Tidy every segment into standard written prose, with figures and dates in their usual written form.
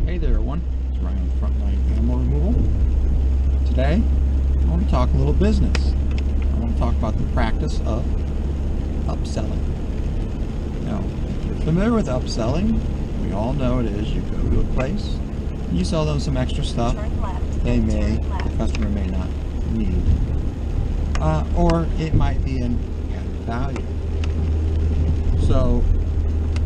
Hey there everyone, it's Ryan with Frontline Animal Removal. Today, I want to talk a little business. I want to talk about the practice of upselling. Now, if you're familiar with upselling, we all know it is you go to a place, and you sell them some extra stuff the customer may not need. Or it might be an added value. So,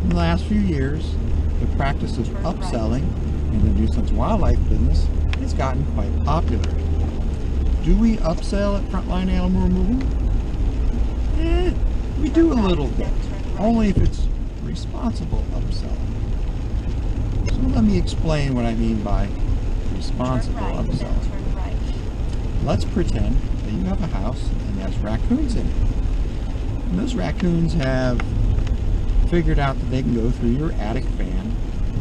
in the last few years, the practice of upselling in the nuisance wildlife business has gotten quite popular. Do we upsell at Frontline Animal Removal? We do a little bit, only if it's responsible upselling. So let me explain what I mean by responsible upselling. Let's pretend that you have a house and there's raccoons in it. And those raccoons have figured out that they can go through your attic fan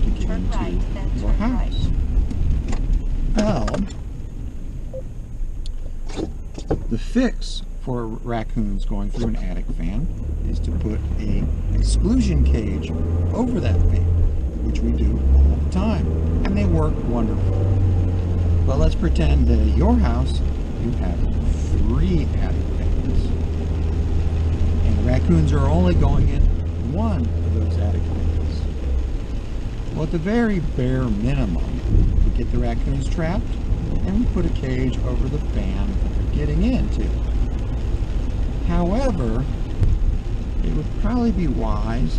to get into your house. Well, the fix for raccoons going through an attic fan is to put an exclusion cage over that fan, which we do all the time, and they work wonderful. But let's pretend that at your house you have 3 attic fans, and the raccoons are only going in one of those attic fans. Well, at the very bare minimum, we get the raccoons trapped and we put a cage over the fan that they're getting into. However, it would probably be wise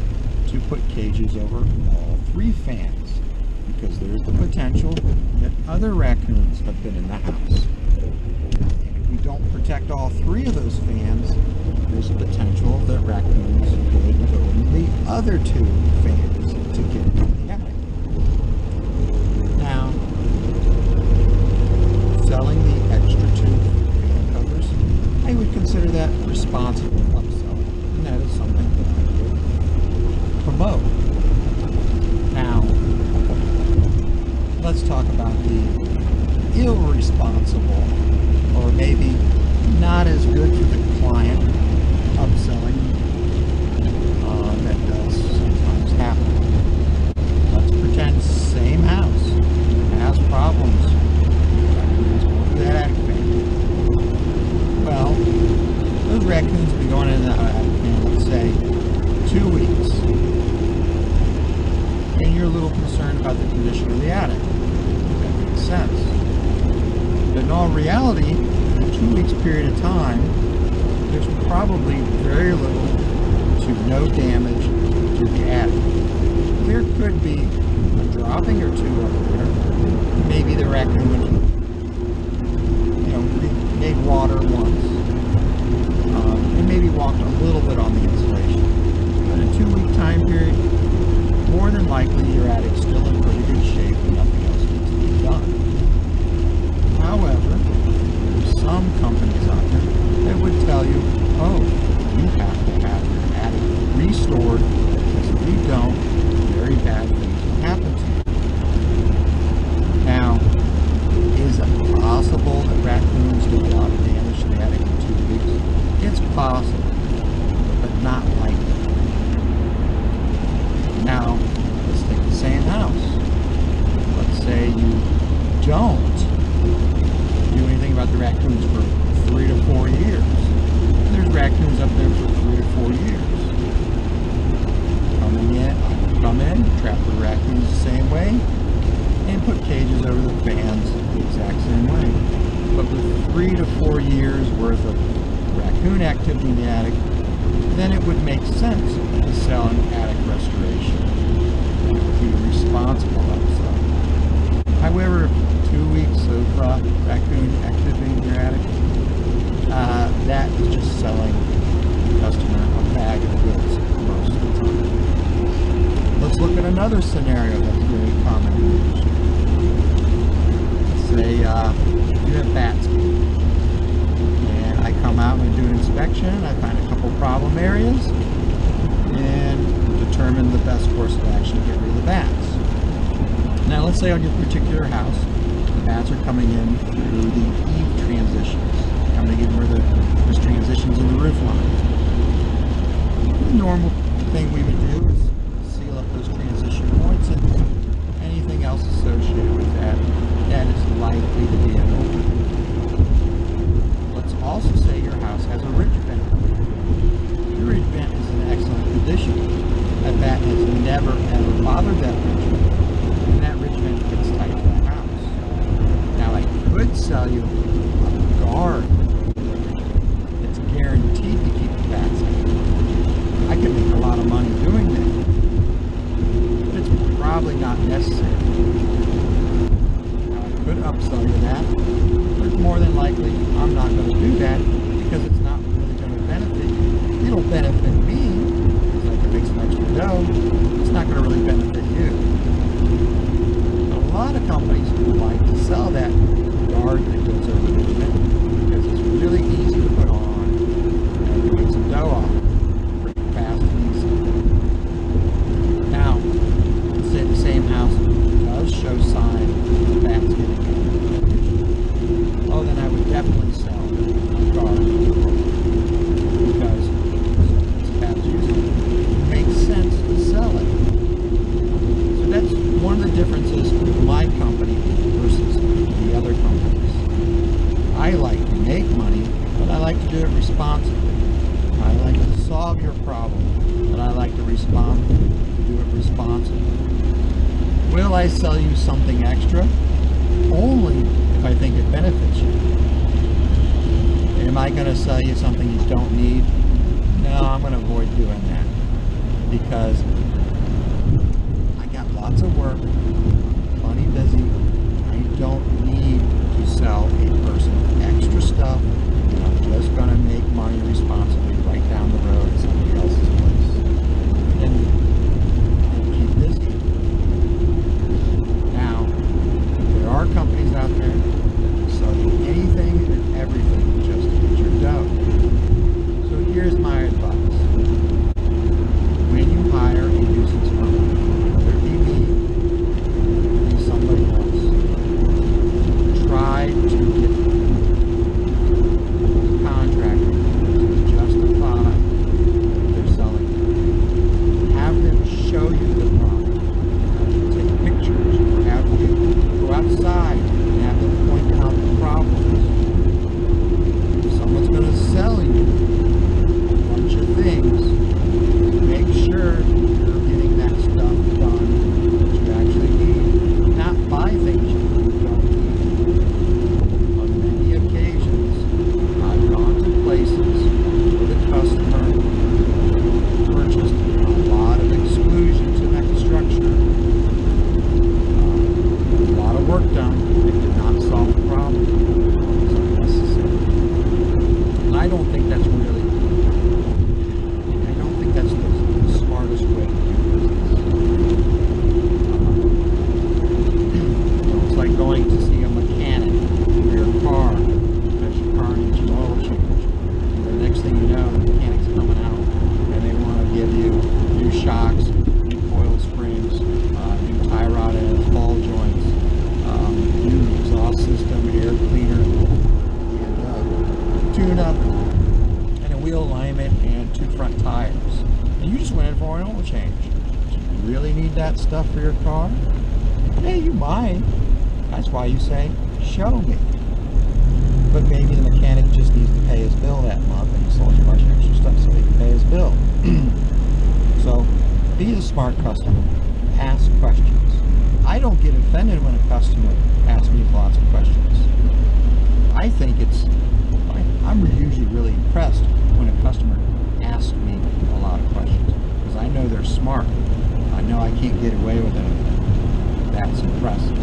to put cages over all 3 fans, because there's the potential that other raccoons have been in the house. And if we don't protect all 3 of those fans, there's a potential that raccoons could go into the other 2 fans to get into the attic. Now, selling the extra 2 fan covers, I would consider that responsible upselling, and that is something that I would promote. Now, let's talk about the irresponsible, or maybe not as good for the client upselling that does sometimes happen. Let's pretend same house has problems. Raccoons going through that attic fan. Well, those raccoons have been going in that attic fan, let's say, 2 weeks. And you're a little concerned about the condition of the attic. That makes sense. But in all reality, in a 2 weeks period of time, there's probably very little to no damage to the attic. There could be a dropping or 2 up there. Maybe the raccoon, made water once, and maybe walked a little bit on the insulation. But in a 2-week time period, more than likely your attic's still in pretty good shape and nothing else needs to be done. However, there's some companies out there that would tell you, oh, you have to have your attic restored, because if you don't, very bad things will happen to you. Now, is it possible that raccoons do a lot of damage to the attic in 2 weeks? It's possible, but not likely. Now, let's take the same house. Let's say you don't do anything about the raccoons for 3 to 4 years. There's raccoons up there for 3 to 4 years. Come in, trap the raccoons the same way, and put cages over the fans the exact same way. But with 3 to 4 years worth of raccoon activity in the attic, then it would make sense to sell an attic restoration. That would be responsible upselling. However, 2 weeks of raccoon activity in your attic, that is just selling the customer a bag of goods most of the time. Let's look at another scenario that's very common in the industry. Let's say you have bats, and I come out and do an inspection. I find a couple problem areas and determine the best course of action to get rid of the bats. Now, let's say on your particular house, the bats are coming in through the eave transitions, coming in where there's transitions in the roof line. The normal thing we would do is seal up those transition points and anything else associated never ever bothered that rich man. And that rich man gets tied to the house. Now I could sell you a guard that's guaranteed to keep the bats out. I could make a lot of money doing that. But it's probably not necessary. Now I could upsell you that, but more than likely I'm not going to do that because it's not really going to benefit you. It'll benefit me because I can make some extra dough. It's not going to really benefit you. A lot of companies like to sell that guard that goes over the rich because it's really easy to put on and you make some dough off pretty fast and easy. Now, let's say the same house does show signs of bats getting in. Oh, then I would definitely sell a guard because it's bats using it. It makes sense to sell it. So that's one of the differences with my company versus the other companies. I like to make money, but I like to do it responsibly. I like to solve your problem, but I like to do it responsibly. Will I sell you something extra? Only if I think it benefits you. Am I going to sell you something you don't need? No, I'm going to avoid doing that because I got lots of work, plenty busy. I don't need to sell a person extra stuff. I'm just going to make money responsibly right down the road at somebody else's place. And keep busy. Now, there are companies out there that sell you anything and everything just to get your dough. So here's my advice. When you hire a nuisance firm, whether it be me, be somebody else, try to get the contractor to justify what they're selling. Have them show you the product. Have them take pictures, or have you go outside and have them point out the problems. If someone's going to sell you a bunch of things, make sure you're getting that stuff done that you actually need. Not buy things you don't need. On many occasions, I've gone to places where the customer purchased a lot of exclusions in that structure. A lot of work done. It did not solve the problem. It's unnecessary. And I don't think that's the smartest way to do business. It's like going to see a mechanic for your car because your car needs an oil change. And the next thing you know, the mechanic's coming out and they want to give you new shocks, new coil springs, new tie rod ends, ball joints, new exhaust system, air cleaner, and tune-up, and a wheel alignment, and 2 front tires. And you just went in for an oil change. Do you really need that stuff for your car? Hey, you might. That's why you say, show me. But maybe the mechanic just needs to pay his bill that month and he sold you a bunch of extra stuff so he can pay his bill. So, be the smart customer. Ask questions. I don't get offended when a customer asks me lots of questions. I think I'm usually really impressed when a customer asks me a lot of questions because I know they're smart. I know I can't get away with anything. That's impressive.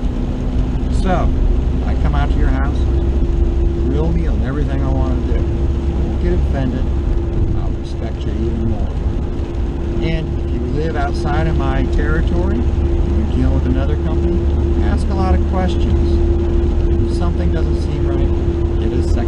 So, I come out to your house, grill me on everything I want to do. Don't get offended. I'll respect you even more. And if you live outside of my territory, and you're dealing with another company, ask a lot of questions. If something doesn't seem right, get a second